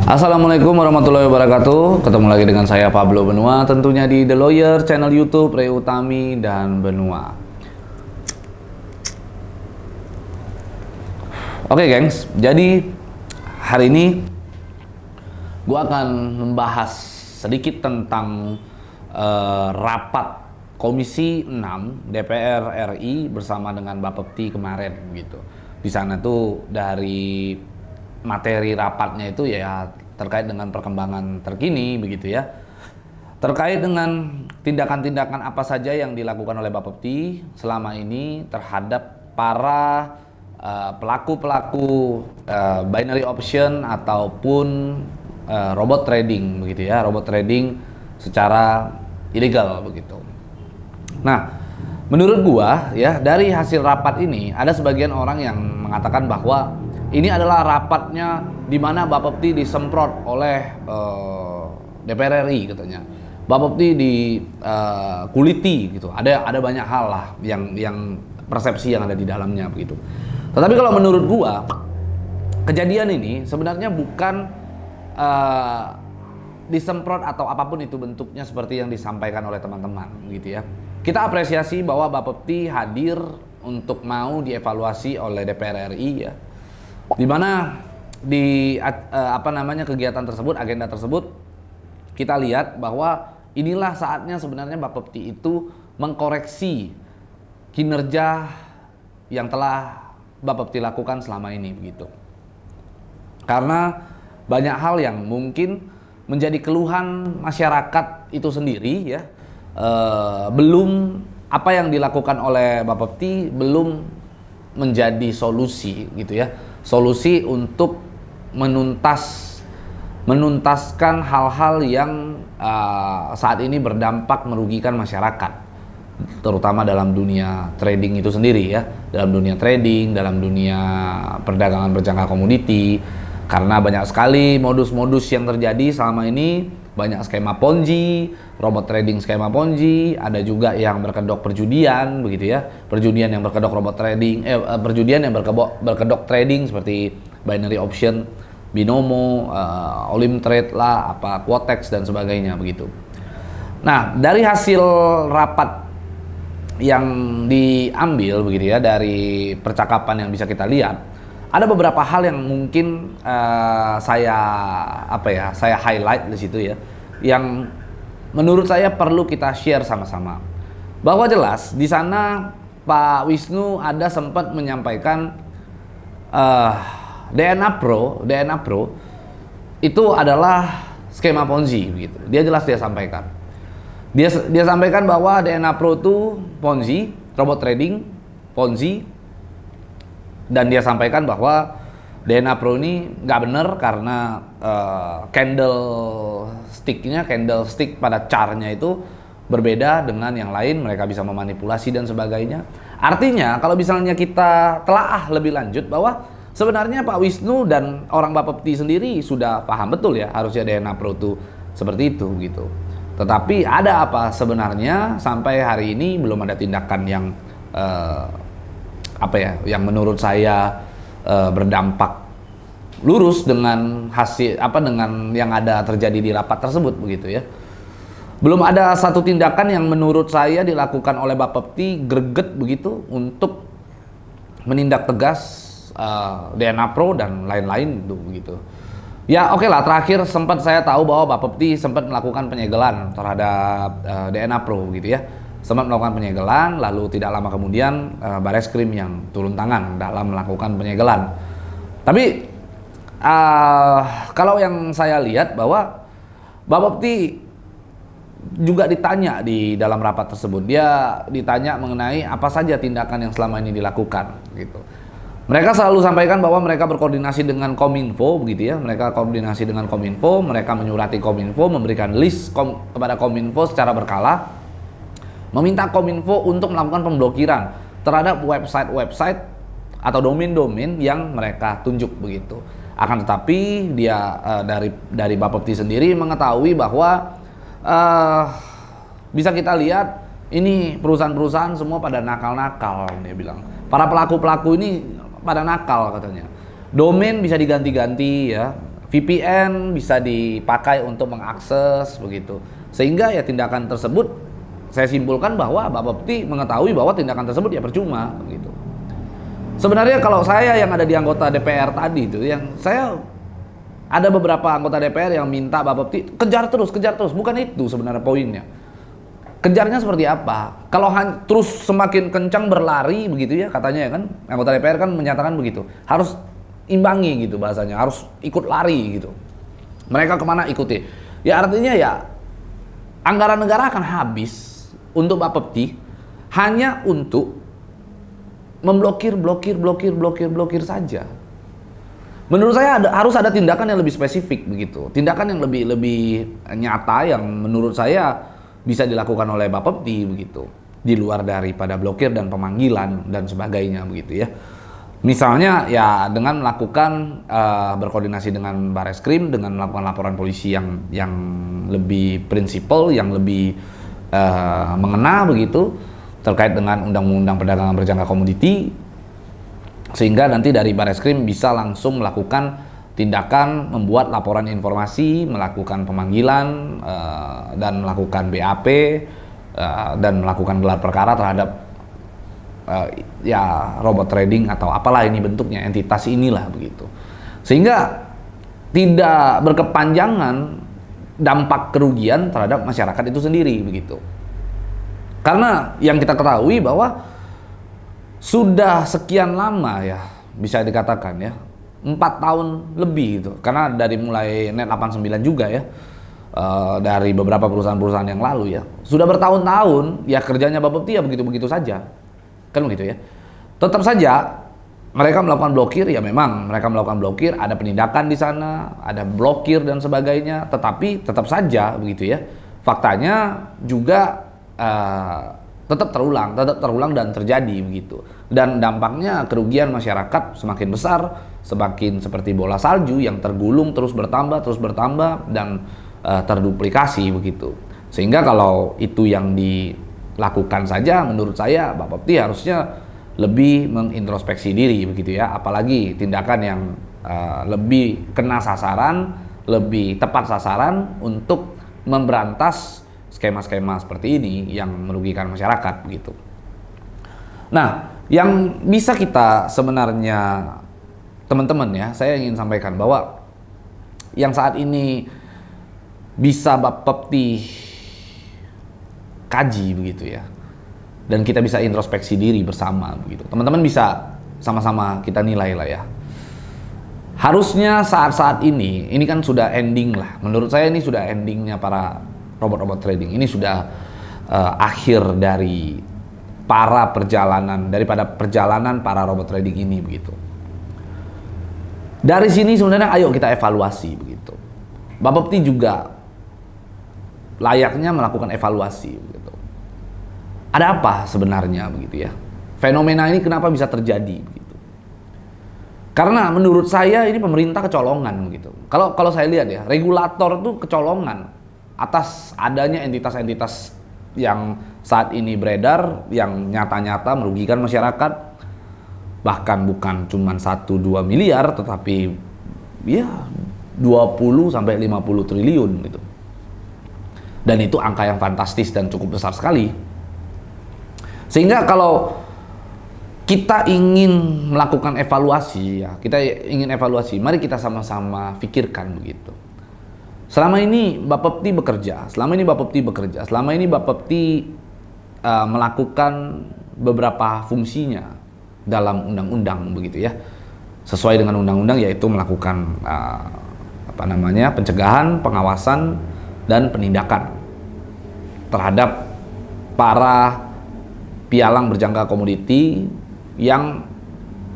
Assalamualaikum warahmatullahi wabarakatuh. Ketemu lagi dengan saya Pablo Benua, tentunya di The Lawyer, channel YouTube Ray Utami dan Benua. Oke gengs, jadi hari ini gua akan membahas sedikit tentang rapat Komisi 6 DPR RI bersama dengan Bapepti kemarin gitu. Di sana tuh dari materi rapatnya itu ya terkait dengan perkembangan terkini begitu ya. Terkait dengan tindakan-tindakan apa saja yang dilakukan oleh Bapepti selama ini terhadap para pelaku-pelaku binary option ataupun robot trading begitu ya, robot trading secara ilegal begitu. Nah, menurut gua ya dari hasil rapat ini ada sebagian orang yang mengatakan bahwa ini adalah rapatnya di mana Bapepti disemprot oleh DPR RI katanya. Bapepti dikuliti gitu. Ada banyak hal lah yang persepsi yang ada di dalamnya begitu. Tetapi kalau menurut gua kejadian ini sebenarnya bukan disemprot atau apapun itu bentuknya seperti yang disampaikan oleh teman-teman gitu ya. Kita apresiasi bahwa Bapepti hadir untuk mau dievaluasi oleh DPR RI ya. Di mana di kegiatan tersebut, agenda tersebut kita lihat bahwa inilah saatnya sebenarnya Bapepti itu mengkoreksi kinerja yang telah Bapepti lakukan selama ini begitu. Karena banyak hal yang mungkin menjadi keluhan masyarakat itu sendiri ya, belum apa yang dilakukan oleh Bapepti belum menjadi solusi gitu ya. Solusi untuk menuntaskan hal-hal yang saat ini berdampak merugikan masyarakat, terutama dalam dunia trading itu sendiri ya, dalam dunia trading, dalam dunia perdagangan berjangka komoditi, karena banyak sekali modus-modus yang terjadi selama ini, banyak skema Ponzi, robot trading skema Ponzi, ada juga yang berkedok perjudian begitu ya, perjudian yang berkedok robot trading, perjudian yang berkedok trading seperti binary option, binomo, Olimtrade lah, Quotex dan sebagainya begitu. Nah, dari hasil rapat yang diambil begitu ya, dari percakapan yang bisa kita lihat, ada beberapa hal yang mungkin saya highlight di situ ya, yang menurut saya perlu kita share sama-sama. Bahwa jelas di sana Pak Wisnu ada sempat menyampaikan DNA Pro itu adalah skema Ponzi begitu. Dia sampaikan. Dia sampaikan bahwa DNA Pro itu Ponzi, robot trading Ponzi, dan dia sampaikan bahwa DNA Pro ini nggak benar karena candlestick pada chartnya itu berbeda dengan yang lain, mereka bisa memanipulasi dan sebagainya. Artinya kalau misalnya kita telaah lebih lanjut bahwa sebenarnya Pak Wisnu dan orang Bapepti sendiri sudah paham betul ya harusnya DNA Pro itu seperti itu gitu. Tetapi ada apa sebenarnya sampai hari ini belum ada tindakan yang yang menurut saya berdampak lurus dengan hasil dengan yang ada terjadi di rapat tersebut begitu ya. Belum ada satu tindakan yang menurut saya dilakukan oleh Bapepti greget begitu untuk menindak tegas DNA Pro dan lain-lain itu begitu. Ya oke lah, terakhir sempat saya tahu bahwa Bapepti sempat melakukan penyegelan terhadap DNA Pro gitu ya. Sempat melakukan penyegelan, lalu tidak lama kemudian Bareskrim yang turun tangan dalam melakukan penyegelan. Tapi kalau yang saya lihat bahwa Bapepti juga ditanya di dalam rapat tersebut, dia ditanya mengenai apa saja tindakan yang selama ini dilakukan gitu. Mereka selalu sampaikan bahwa mereka berkoordinasi dengan Kominfo begitu ya. Mereka koordinasi dengan Kominfo, mereka menyurati Kominfo, memberikan list kepada Kominfo secara berkala, meminta Kominfo untuk melakukan pemblokiran terhadap website-website atau domain-domain yang mereka tunjuk begitu. Akan tetapi dia dari Bapepti sendiri mengetahui bahwa bisa kita lihat ini perusahaan-perusahaan semua pada nakal-nakal, dia bilang. Para pelaku-pelaku ini pada nakal katanya. Domain bisa diganti-ganti ya, VPN bisa dipakai untuk mengakses begitu. Sehingga ya tindakan tersebut saya simpulkan bahwa Bapepti mengetahui bahwa tindakan tersebut ya percuma begitu. Sebenarnya kalau saya yang ada di anggota DPR tadi itu, yang saya ada beberapa anggota DPR yang minta Bapepti kejar terus, bukan itu sebenarnya poinnya. Kejarnya seperti apa? Kalau terus semakin kencang berlari begitu ya katanya ya kan, anggota DPR kan menyatakan begitu. Harus imbangi gitu bahasanya, harus ikut lari gitu. Mereka kemana ikuti? Ya artinya ya anggaran negara akan habis untuk Bapepti hanya untuk memblokir saja. Menurut saya harus ada tindakan yang lebih spesifik begitu, tindakan yang lebih nyata yang menurut saya bisa dilakukan oleh Bapepti begitu, di luar daripada blokir dan pemanggilan dan sebagainya begitu ya. Misalnya ya dengan melakukan berkoordinasi dengan Bareskrim, dengan melakukan laporan polisi yang lebih prinsipal, yang lebih mengena begitu terkait dengan undang-undang perdagangan berjangka komoditi, sehingga nanti dari Bareskrim bisa langsung melakukan tindakan membuat laporan informasi, melakukan pemanggilan dan melakukan BAP dan melakukan gelar perkara terhadap ya robot trading atau apalah ini bentuknya, entitas inilah begitu. Sehingga tidak berkepanjangan dampak kerugian terhadap masyarakat itu sendiri begitu. Karena yang kita ketahui bahwa sudah sekian lama ya bisa dikatakan ya 4 tahun lebih gitu. Karena dari mulai Net 89 juga ya dari beberapa perusahaan-perusahaan yang lalu ya sudah bertahun-tahun ya kerjanya Bapepti ya begitu-begitu saja. Kan begitu ya. Tetap saja mereka melakukan blokir, ya memang mereka melakukan blokir, ada penindakan di sana, ada blokir dan sebagainya, tetapi tetap saja begitu ya. Faktanya juga tetap terulang dan terjadi begitu. Dan dampaknya kerugian masyarakat semakin besar, semakin seperti bola salju yang tergulung terus bertambah dan terduplikasi begitu. Sehingga kalau itu yang dilakukan saja, menurut saya Bapepti harusnya lebih mengintrospeksi diri begitu ya, apalagi tindakan yang lebih kena sasaran, lebih tepat sasaran untuk memberantas skema-skema seperti ini yang merugikan masyarakat begitu. Nah, yang bisa kita sebenarnya teman-teman ya, saya ingin sampaikan bahwa yang saat ini bisa Bapepti kaji begitu ya, dan kita bisa introspeksi diri bersama begitu. Teman-teman bisa sama-sama kita nilai lah ya. Harusnya saat-saat ini kan sudah ending lah. Menurut saya ini sudah endingnya para robot-robot trading. Ini sudah akhir dari daripada perjalanan para robot trading ini begitu. Dari sini sebenarnya ayo kita evaluasi begitu. Bapepti juga layaknya melakukan evaluasi begitu. Ada apa sebenarnya begitu ya? Fenomena ini kenapa bisa terjadi begitu? Karena menurut saya ini pemerintah kecolongan begitu. Kalau saya lihat ya, regulator tuh kecolongan atas adanya entitas-entitas yang saat ini beredar yang nyata-nyata merugikan masyarakat, bahkan bukan cuma 1-2 miliar tetapi ya 20 sampai 50 triliun gitu. Dan itu angka yang fantastis dan cukup besar sekali. Sehingga kalau kita ingin melakukan evaluasi ya, mari kita sama-sama pikirkan begitu. Selama ini Bapepti bekerja, selama ini Bapepti melakukan beberapa fungsinya dalam undang-undang begitu ya. Sesuai dengan undang-undang, yaitu melakukan pencegahan, pengawasan dan penindakan terhadap para pialang berjangka komoditi yang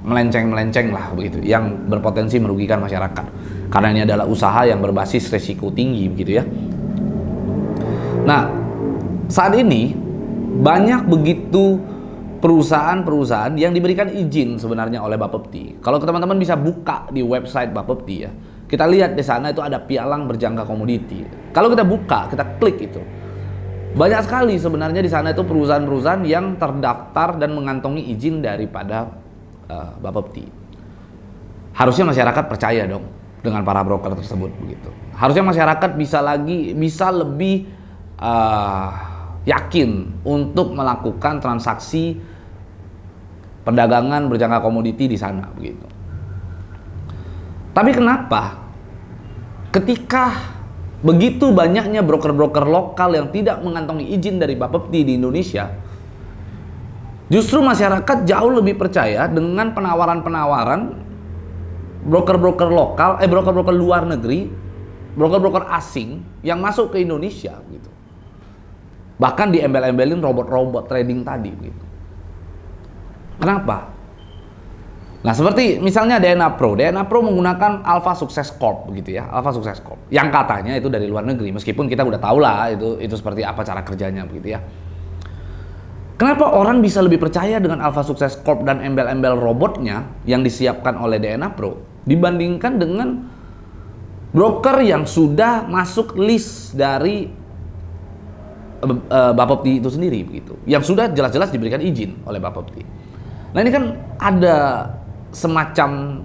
melenceng lah begitu, yang berpotensi merugikan masyarakat. Karena ini adalah usaha yang berbasis resiko tinggi begitu ya. Nah, saat ini banyak begitu perusahaan-perusahaan yang diberikan izin sebenarnya oleh Bapepti. Kalau teman-teman bisa buka di website Bapepti ya, kita lihat di sana itu ada pialang berjangka komoditi. Kalau kita buka, kita klik itu, banyak sekali sebenarnya di sana itu perusahaan-perusahaan yang terdaftar dan mengantongi izin daripada Bapepti. Harusnya masyarakat percaya dong. dengan para broker tersebut begitu. Harusnya masyarakat bisa lebih yakin untuk melakukan transaksi perdagangan berjangka komoditi di sana begitu. Tapi kenapa ketika begitu banyaknya broker-broker lokal yang tidak mengantongi izin dari Bapepti di Indonesia, justru masyarakat jauh lebih percaya dengan penawaran-penawaran broker-broker lokal, broker-broker luar negeri, broker-broker asing yang masuk ke Indonesia gitu. Bahkan diembel-embelin robot-robot trading tadi gitu. Kenapa? Nah, seperti misalnya DNA Pro menggunakan Alpha Success Corp begitu ya, Alpha Success Corp. Yang katanya itu dari luar negeri, meskipun kita udah tahu lah itu seperti apa cara kerjanya begitu ya. Kenapa orang bisa lebih percaya dengan Alpha Success Corp dan embel-embel robotnya yang disiapkan oleh DNA Pro dibandingkan dengan broker yang sudah masuk list dari Bapepti itu sendiri begitu, yang sudah jelas-jelas diberikan izin oleh Bapepti. Nah, ini kan ada semacam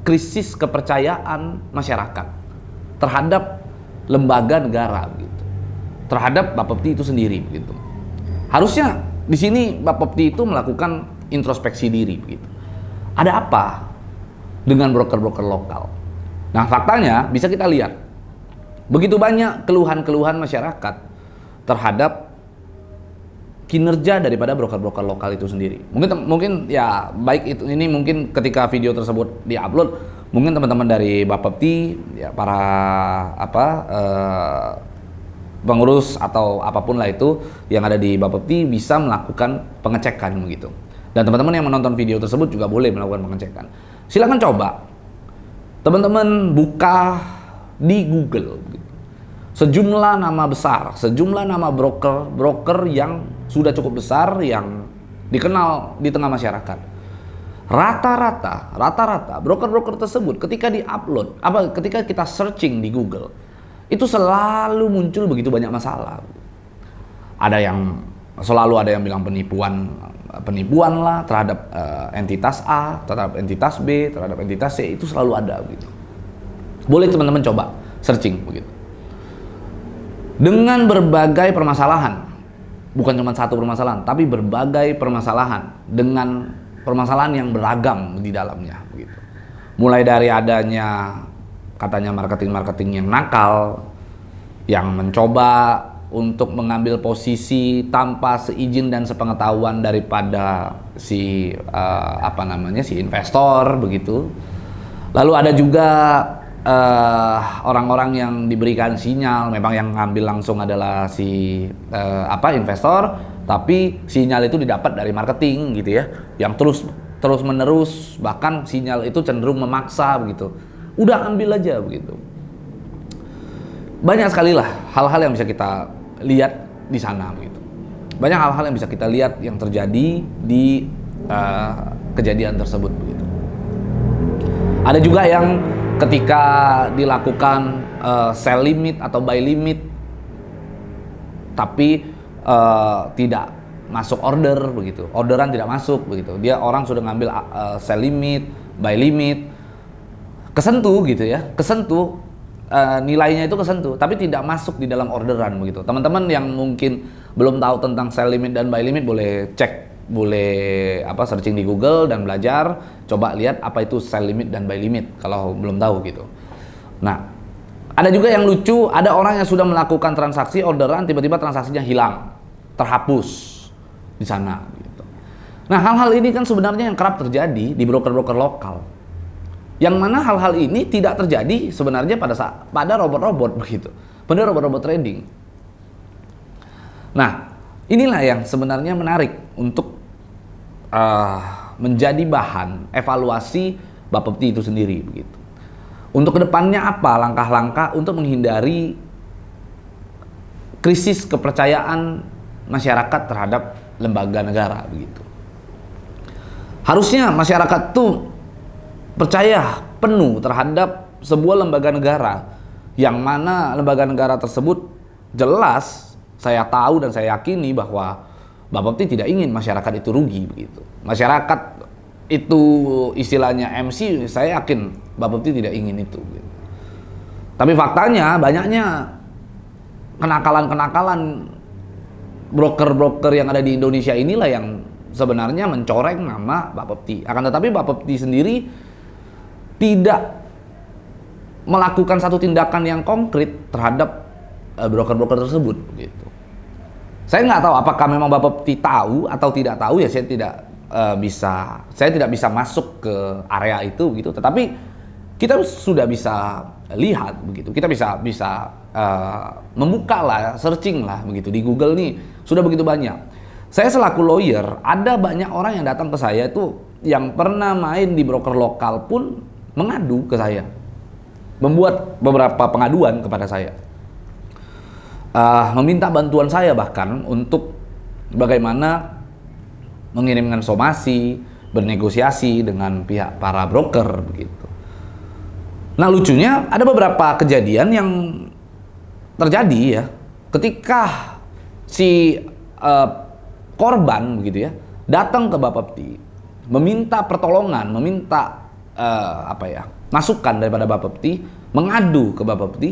krisis kepercayaan masyarakat terhadap lembaga negara begitu, terhadap Bapepti itu sendiri begitu. Harusnya di sini Bapepti itu melakukan introspeksi diri begitu. Ada apa dengan broker-broker lokal? Nah, faktanya bisa kita lihat begitu banyak keluhan-keluhan masyarakat terhadap kinerja daripada broker-broker lokal itu sendiri. Mungkin ya baik itu ini mungkin ketika video tersebut diupload, mungkin teman-teman dari Bapepti ya para pengurus atau apapun lah itu yang ada di Bapepti bisa melakukan pengecekan begitu. Dan teman-teman yang menonton video tersebut juga boleh melakukan pengecekan. Silakan coba teman-teman buka di Google begitu. Sejumlah nama besar, sejumlah nama broker yang sudah cukup besar yang dikenal di tengah masyarakat. Rata-rata broker-broker tersebut ketika di-upload, ketika kita searching di Google, itu selalu muncul begitu banyak masalah. Selalu ada yang bilang penipuan lah terhadap entitas A, terhadap entitas B, terhadap entitas C, itu selalu ada gitu. Boleh teman-teman coba searching begitu. Dengan berbagai permasalahan, bukan cuma satu permasalahan, tapi berbagai permasalahan dengan permasalahan yang beragam di dalamnya begitu. Mulai dari adanya katanya marketing yang nakal, yang mencoba untuk mengambil posisi tanpa seizin dan sepengetahuan daripada si investor begitu. Lalu ada juga orang-orang yang diberikan sinyal, memang yang ngambil langsung adalah si investor, tapi sinyal itu didapat dari marketing gitu ya, yang terus menerus, bahkan sinyal itu cenderung memaksa begitu. Udah ambil aja begitu. Banyak sekali lah hal-hal yang bisa kita lihat di sana begitu. Banyak hal-hal yang bisa kita lihat yang terjadi di kejadian tersebut begitu. Ada juga yang ketika dilakukan sell limit atau buy limit, tapi tidak masuk order begitu, orderan tidak masuk begitu. Orang sudah ngambil sell limit, buy limit, kesentuh gitu ya, nilainya itu kesentuh, tapi tidak masuk di dalam orderan begitu. Teman-teman yang mungkin belum tahu tentang sell limit dan buy limit boleh cek, boleh searching di Google dan belajar, coba lihat apa itu sell limit dan buy limit kalau belum tahu gitu. Nah, ada juga yang lucu, ada orang yang sudah melakukan transaksi orderan, tiba-tiba transaksinya hilang, terhapus di sana gitu. Nah, hal-hal ini kan sebenarnya yang kerap terjadi di broker-broker lokal. Yang mana hal-hal ini tidak terjadi sebenarnya pada robot-robot begitu, pada robot-robot trading. Nah, inilah yang sebenarnya menarik untuk menjadi bahan evaluasi Bapepti itu sendiri begitu. Untuk kedepannya apa langkah-langkah untuk menghindari krisis kepercayaan masyarakat terhadap lembaga negara begitu. Harusnya masyarakat tuh percaya penuh terhadap sebuah lembaga negara, yang mana lembaga negara tersebut jelas saya tahu dan saya yakini bahwa Bapepti tidak ingin masyarakat itu rugi begitu. Masyarakat itu istilahnya MC, saya yakin Bapepti tidak ingin itu gitu. Tapi faktanya banyaknya kenakalan-kenakalan broker-broker yang ada di Indonesia inilah yang sebenarnya mencoreng nama Bapepti. Akan tetapi Bapepti sendiri tidak melakukan satu tindakan yang konkret terhadap broker-broker tersebut gitu. Saya nggak tahu apakah memang Bapepti tahu atau tidak tahu, ya saya tidak bisa masuk ke area itu gitu. Tetapi kita sudah bisa lihat begitu, kita bisa membuka lah, searching lah begitu di Google nih, sudah begitu banyak. Saya selaku lawyer, ada banyak orang yang datang ke saya itu yang pernah main di broker lokal pun mengadu ke saya, membuat beberapa pengaduan kepada saya, meminta bantuan saya bahkan untuk bagaimana mengirimkan somasi, bernegosiasi dengan pihak para broker begitu. Nah, lucunya ada beberapa kejadian yang terjadi ya ketika si korban begitu ya datang ke Bapepti meminta pertolongan, meminta masukan daripada Bapepti, mengadu ke Bapepti.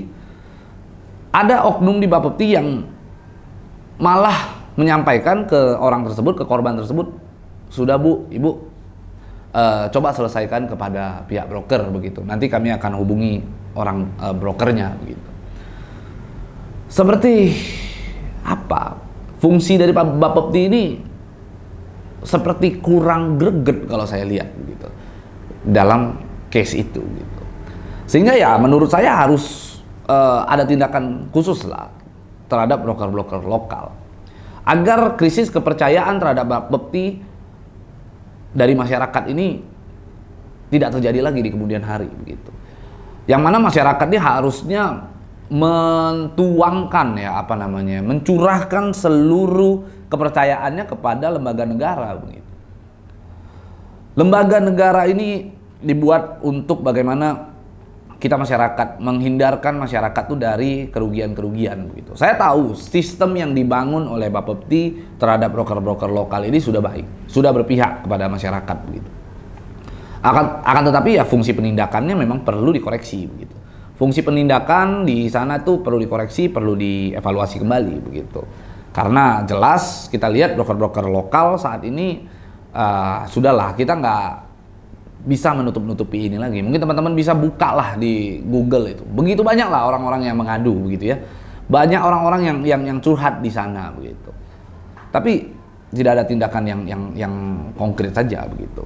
Ada oknum di Bapepti yang malah menyampaikan ke orang tersebut, ke korban tersebut, sudah Bu, Ibu coba selesaikan kepada pihak broker begitu. Nanti kami akan hubungi orang brokernya begitu. Seperti apa? Fungsi dari Bapepti ini seperti kurang greget kalau saya lihat begitu dalam case itu gitu. Sehingga ya menurut saya harus ada tindakan khusus lah terhadap broker-broker lokal agar krisis kepercayaan terhadap Bapepti dari masyarakat ini tidak terjadi lagi di kemudian hari begitu. Yang mana masyarakat ini harusnya mentuangkan mencurahkan seluruh kepercayaannya kepada lembaga negara begitu. Lembaga negara ini dibuat untuk bagaimana kita masyarakat menghindarkan masyarakat itu dari kerugian-kerugian begitu. Saya tahu sistem yang dibangun oleh Bapepti terhadap broker-broker lokal ini sudah baik, sudah berpihak kepada masyarakat begitu. Akan tetapi ya fungsi penindakannya memang perlu dikoreksi begitu. Fungsi penindakan di sana tuh perlu dikoreksi, perlu dievaluasi kembali begitu. Karena jelas kita lihat broker-broker lokal saat ini sudahlah, kita nggak bisa menutup-nutupi ini lagi. Mungkin teman-teman bisa buka lah di Google itu. Begitu banyak lah orang-orang yang mengadu begitu ya. Banyak orang-orang yang curhat di sana begitu. Tapi tidak ada tindakan yang konkret saja begitu.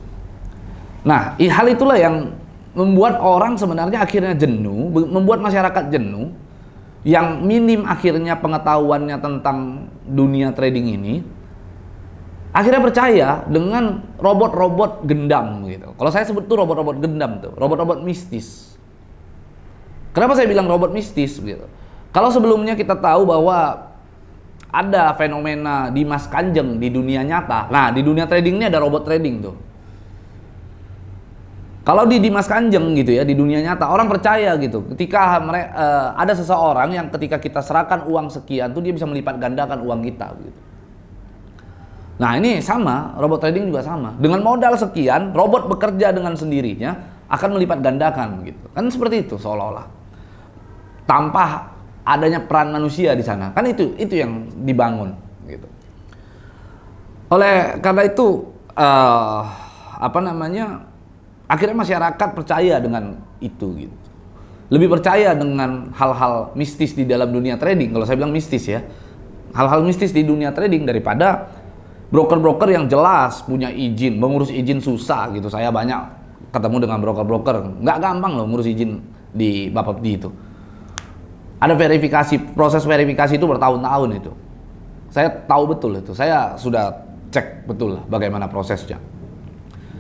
Nah, hal itulah yang membuat orang sebenarnya akhirnya jenuh, membuat masyarakat jenuh, yang minim akhirnya pengetahuannya tentang dunia trading ini. Akhirnya percaya dengan robot-robot gendam gitu. Kalau saya sebut tuh robot-robot gendam tuh, robot-robot mistis. Kenapa saya bilang robot mistis gitu? Kalau sebelumnya kita tahu bahwa ada fenomena Dimas Kanjeng di dunia nyata. Nah, di dunia trading ini ada robot trading tuh. Kalau di Dimas Kanjeng gitu ya, di dunia nyata orang percaya gitu. Ketika ada seseorang yang ketika kita serahkan uang sekian tuh dia bisa melipat gandakan uang kita gitu. Nah, ini sama, robot trading juga sama. Dengan modal sekian, robot bekerja dengan sendirinya akan melipat gandakan gitu. Kan seperti itu seolah-olah. Tanpa adanya peran manusia di sana. Kan itu yang dibangun gitu. Oleh karena itu akhirnya masyarakat percaya dengan itu gitu. Lebih percaya dengan hal-hal mistis di dalam dunia trading. Kalau saya bilang mistis ya. Hal-hal mistis di dunia trading daripada broker-broker yang jelas punya izin, mengurus izin susah gitu. Saya banyak ketemu dengan broker-broker, nggak gampang loh ngurus izin di Bapepti itu. Ada verifikasi, proses verifikasi itu bertahun-tahun itu. Saya tahu betul itu, saya sudah cek betul bagaimana prosesnya.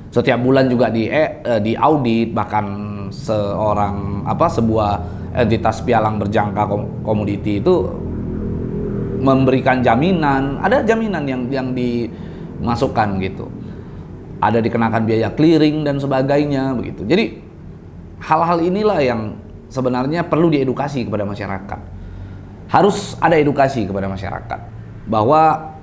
Setiap bulan juga di audit, bahkan sebuah entitas pialang berjangka komoditi itu memberikan jaminan, ada jaminan yang dimasukkan gitu. Ada dikenakan biaya clearing dan sebagainya begitu. Jadi hal-hal inilah yang sebenarnya perlu diedukasi kepada masyarakat. Harus ada edukasi kepada masyarakat bahwa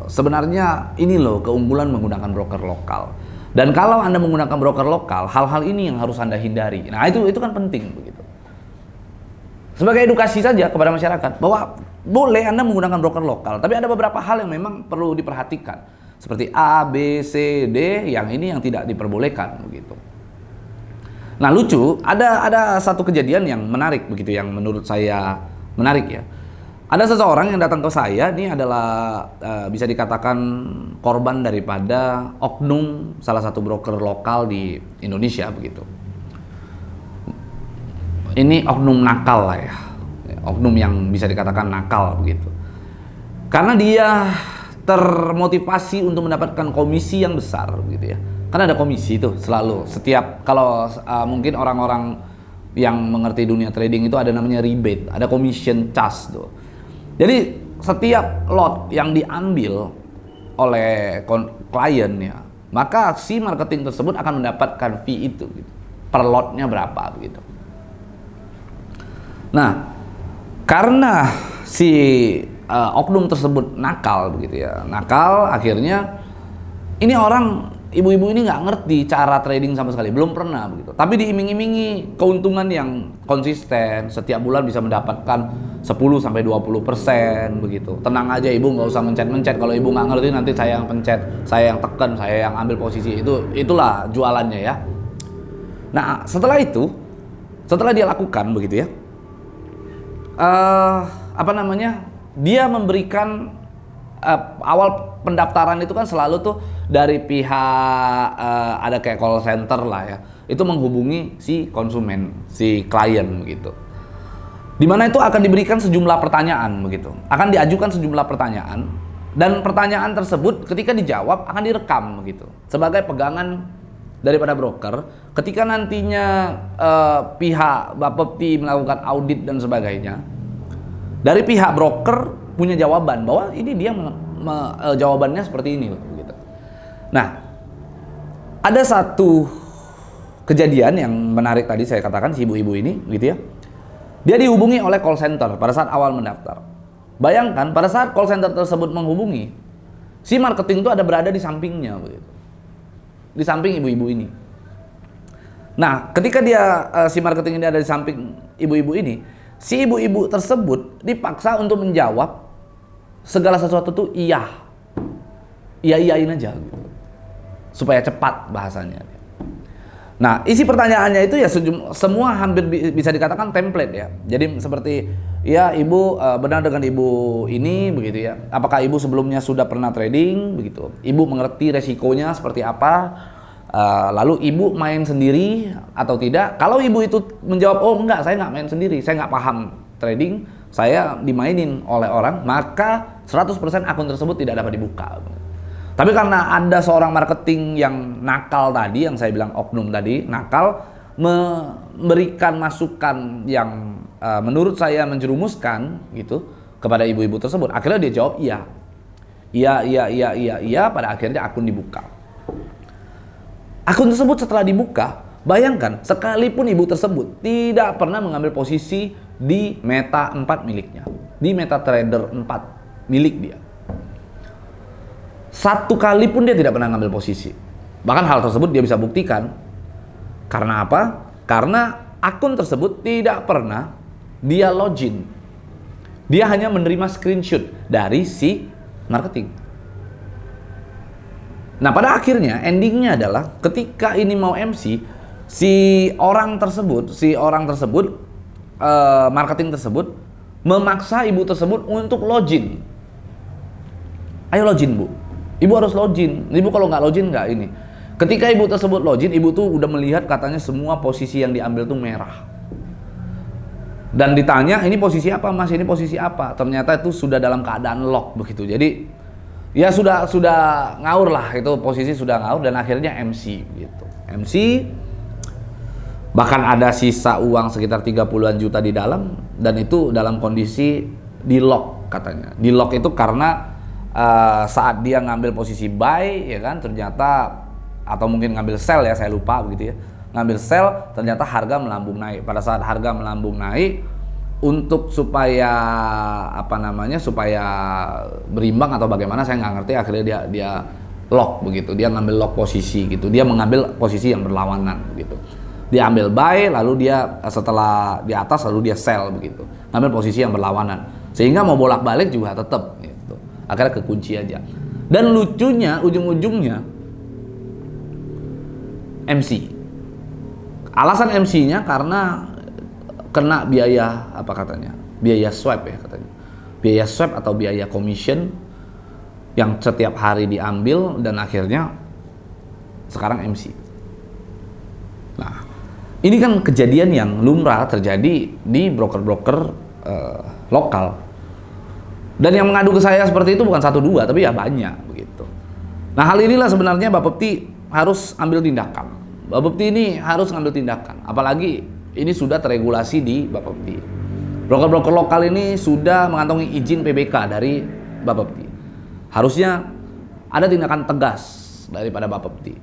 sebenarnya ini loh keunggulan menggunakan broker lokal. Dan kalau Anda menggunakan broker lokal, hal-hal ini yang harus Anda hindari. Nah, itu kan penting begitu. sebagai edukasi saja kepada masyarakat bahwa boleh Anda menggunakan broker lokal, tapi ada beberapa hal yang memang perlu diperhatikan. Seperti A, B, C, D, yang ini yang tidak diperbolehkan begitu. Nah, lucu, ada satu kejadian yang menarik begitu, yang menurut saya menarik ya. Ada seseorang yang datang ke saya, ini adalah bisa dikatakan korban daripada oknum salah satu broker lokal di Indonesia begitu. Ini oknum nakal lah ya, oknum yang bisa dikatakan nakal begitu. Karena dia termotivasi untuk mendapatkan komisi yang besar gitu ya. Kan ada komisi itu selalu setiap kalau mungkin orang-orang yang mengerti dunia trading itu ada namanya rebate, ada commission charge tuh. Jadi setiap lot yang diambil oleh klien ya, maka si marketing tersebut akan mendapatkan fee itu gitu. Per lotnya berapa begitu. Nah, karena si oknum tersebut nakal begitu ya, nakal, akhirnya ini orang ibu-ibu ini nggak ngerti cara trading sama sekali, belum pernah begitu. Tapi diiming-imingi keuntungan yang konsisten, setiap bulan bisa mendapatkan 10-20% begitu. Tenang aja ibu, nggak usah mencet-mencet. Kalau ibu nggak ngerti nanti saya yang pencet, saya yang tekan, saya yang ambil posisi. Itulah jualannya ya. Nah, setelah itu, setelah dia lakukan begitu ya, dia memberikan awal pendaftaran itu kan selalu tuh dari pihak ada kayak call center lah ya, itu menghubungi si konsumen, si klien begitu. Dimana itu akan diberikan sejumlah pertanyaan begitu, akan diajukan sejumlah pertanyaan, dan pertanyaan tersebut ketika dijawab akan direkam begitu sebagai pegangan daripada broker. Ketika nantinya pihak Bapepti melakukan audit dan sebagainya, dari pihak broker punya jawaban bahwa ini dia jawabannya seperti ini gitu. Nah, ada satu kejadian yang menarik tadi saya katakan, si ibu-ibu ini gitu ya. Dia dihubungi oleh call center pada saat awal mendaftar. Bayangkan pada saat call center tersebut menghubungi, si marketing itu ada berada di sampingnya begitu. Di samping ibu-ibu ini. Nah, ketika si marketing ini ada di samping ibu-ibu ini, si ibu-ibu tersebut dipaksa untuk menjawab segala sesuatu tuh iyain aja gitu. Supaya cepat bahasanya. Nah, isi pertanyaannya itu ya semua hampir bisa dikatakan template ya. Jadi seperti, ya ibu benar dengan ibu ini begitu ya. Apakah ibu sebelumnya sudah pernah trading begitu? Ibu mengerti resikonya seperti apa? Lalu ibu main sendiri atau tidak? Kalau ibu itu menjawab, oh enggak, saya nggak main sendiri, saya nggak paham trading, saya dimainin oleh orang, maka 100% akun tersebut tidak dapat dibuka. Tapi karena ada seorang marketing yang nakal tadi, yang saya bilang oknum tadi, nakal, memberikan masukan yang menurut saya menjerumuskan gitu kepada ibu-ibu tersebut. Akhirnya dia jawab iya. Iya, pada akhirnya akun dibuka. Akun tersebut setelah dibuka, bayangkan sekalipun ibu tersebut tidak pernah mengambil posisi di Meta 4 miliknya, di MetaTrader 4 milik dia. Satu kali pun dia tidak pernah mengambil posisi. Bahkan hal tersebut dia bisa buktikan. Karena apa? Karena akun tersebut tidak pernah dia login. Dia hanya menerima screenshot dari si marketing. Nah, pada akhirnya endingnya adalah ketika ini mau MC, si orang tersebut, marketing tersebut memaksa ibu tersebut untuk login. Ayo login bu, ibu harus login. Ibu kalau nggak login nggak ini. Ketika ibu tersebut login, ibu tuh udah melihat katanya semua posisi yang diambil tuh merah. Dan ditanya, ini posisi apa mas? Ini posisi apa? Ternyata itu sudah dalam keadaan lock begitu. Jadi ya sudah ngaur lah, itu posisi sudah ngaur, dan akhirnya MC gitu. MC bahkan ada sisa uang sekitar 30-an juta di dalam, dan itu dalam kondisi di lock katanya. Di lock itu karena saat dia ngambil posisi buy ya kan, ternyata, atau mungkin ngambil sell ya, saya lupa begitu ya. Ngambil sell, ternyata harga melambung naik. Pada saat harga melambung naik, untuk supaya supaya berimbang atau bagaimana saya nggak ngerti, akhirnya dia lock begitu, dia ngambil lock posisi gitu, dia mengambil posisi yang berlawanan gitu. Dia ambil buy, lalu dia setelah di atas lalu dia sell begitu, ngambil posisi yang berlawanan, sehingga mau bolak-balik juga tetap gitu. Akhirnya kekunci aja. Dan lucunya ujung-ujungnya MC. Alasan MC-nya karena kena biaya apa katanya? Biaya swap ya katanya. Biaya swap atau biaya commission yang setiap hari diambil dan akhirnya sekarang MC. Nah, ini kan kejadian yang lumrah terjadi di broker-broker lokal. Dan yang mengadu ke saya seperti itu bukan 1-2 tapi ya banyak begitu. Nah, hal inilah sebenarnya Bapepti harus ambil tindakan. Bapepti ini harus ngambil tindakan. Apalagi ini sudah terregulasi di Bapepti. Broker-broker lokal ini sudah mengantongi izin PBK dari Bapepti. Harusnya ada tindakan tegas daripada Bapepti.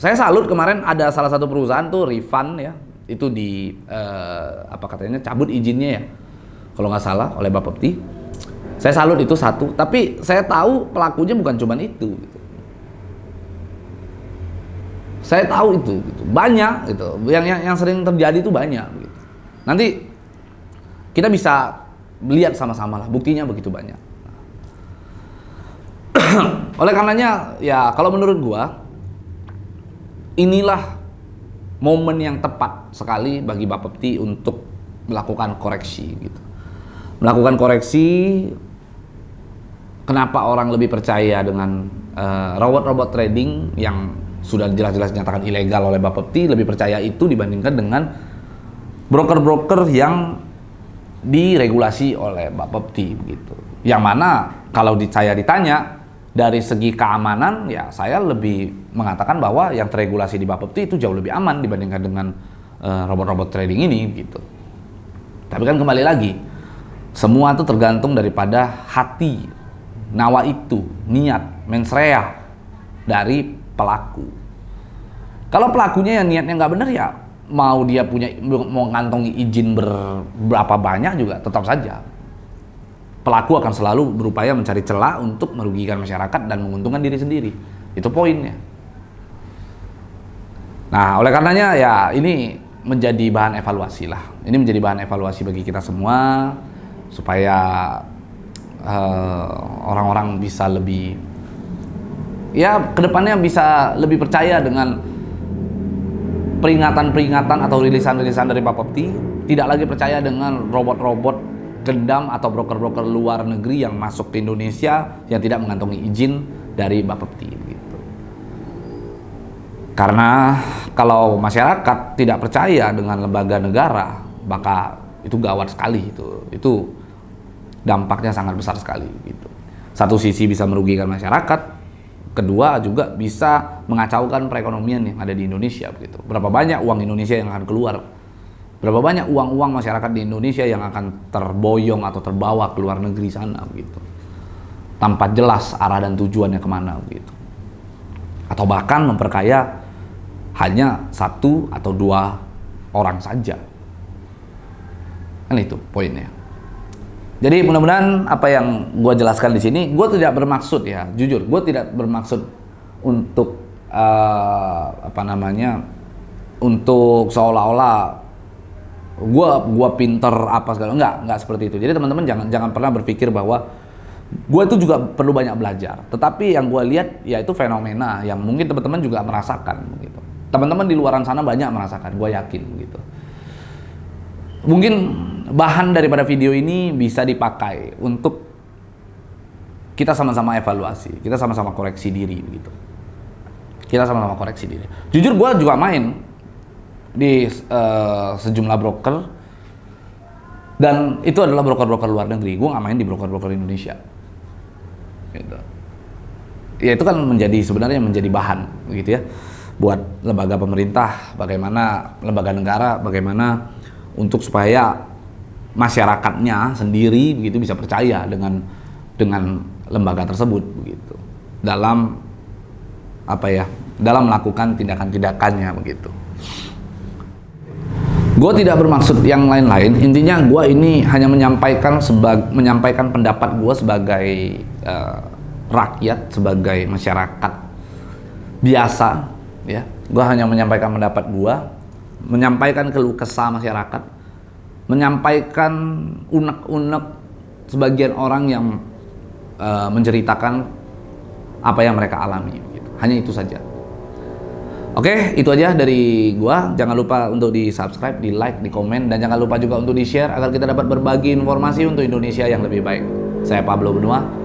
Saya salut kemarin ada salah satu perusahaan tuh refund ya, itu di apa katanya cabut izinnya ya, kalau nggak salah oleh Bapepti. Saya salut itu satu, tapi saya tahu pelakunya bukan cuma itu. Gitu. Saya tahu itu gitu. Banyak gitu. Yang sering terjadi itu banyak gitu. Nanti kita bisa lihat sama-sama lah buktinya begitu banyak. Oleh karenanya ya kalau menurut gua inilah momen yang tepat sekali bagi Bapepti untuk melakukan koreksi gitu. Melakukan koreksi. Kenapa orang lebih percaya dengan robot-robot trading yang sudah jelas-jelas dinyatakan ilegal oleh Bapepti, lebih percaya itu dibandingkan dengan broker-broker yang diregulasi oleh Bapepti begitu. Yang mana kalau saya ditanya dari segi keamanan ya saya lebih mengatakan bahwa yang terregulasi di Bapepti itu jauh lebih aman dibandingkan dengan robot-robot trading ini gitu. Tapi kan kembali lagi semua itu tergantung daripada hati, nawa itu, niat, mens rea dari pelaku. Kalau pelakunya yang niatnya nggak benar ya mau dia mau ngantongi izin berapa banyak juga tetap saja pelaku akan selalu berupaya mencari celah untuk merugikan masyarakat dan menguntungkan diri sendiri. Itu poinnya. Nah, oleh karenanya ya ini menjadi bahan evaluasi lah. Ini menjadi bahan evaluasi bagi kita semua supaya orang-orang bisa lebih ya kedepannya bisa lebih percaya dengan peringatan-peringatan atau rilisan-rilisan dari Bapepti, tidak lagi percaya dengan robot-robot gendam atau broker-broker luar negeri yang masuk ke Indonesia yang tidak mengantongi izin dari Bapepti gitu. Karena kalau masyarakat tidak percaya dengan lembaga negara, maka itu gawat sekali itu dampaknya sangat besar sekali gitu. Satu sisi bisa merugikan masyarakat, kedua juga bisa mengacaukan perekonomian yang ada di Indonesia begitu. Berapa banyak uang Indonesia yang akan keluar? Berapa banyak uang-uang masyarakat di Indonesia yang akan terboyong atau terbawa ke luar negeri sana begitu. Tanpa jelas arah dan tujuannya kemana begitu. Atau bahkan memperkaya hanya 1 atau 2 orang saja. Kan itu poinnya. Jadi mudah-mudahan apa yang gue jelaskan di sini, gue tidak bermaksud ya, jujur, gue tidak bermaksud untuk untuk seolah-olah gue pinter apa segala, enggak seperti itu. Jadi teman-teman jangan pernah berpikir bahwa gue itu juga perlu banyak belajar. Tetapi yang gue lihat ya itu fenomena yang mungkin teman-teman juga merasakan, gitu. Teman-teman di luaran sana banyak merasakan, gue yakin, gitu. Mungkin bahan daripada video ini bisa dipakai untuk kita sama-sama evaluasi, kita sama-sama koreksi diri begitu. Kita sama-sama koreksi diri. Jujur gue juga main di sejumlah broker dan itu adalah broker-broker luar negeri. Gue nggak main di broker-broker Indonesia. Gitu. Ya itu kan sebenarnya menjadi bahan, begitu ya, buat lembaga pemerintah, bagaimana lembaga negara, bagaimana untuk supaya masyarakatnya sendiri begitu bisa percaya dengan lembaga tersebut begitu dalam dalam melakukan tindakan-tindakannya begitu. Gue tidak bermaksud yang lain-lain, intinya gue ini hanya menyampaikan pendapat gue sebagai rakyat, sebagai masyarakat biasa ya. Gue hanya menyampaikan pendapat gue menyampaikan keluh kesah masyarakat, menyampaikan unek-unek sebagian orang yang menceritakan apa yang mereka alami. Gitu. Hanya itu saja. Oke, itu aja dari gua. Jangan lupa untuk di subscribe, di like, di komen, dan jangan lupa juga untuk di share agar kita dapat berbagi informasi untuk Indonesia yang lebih baik. Saya Pablo Benua.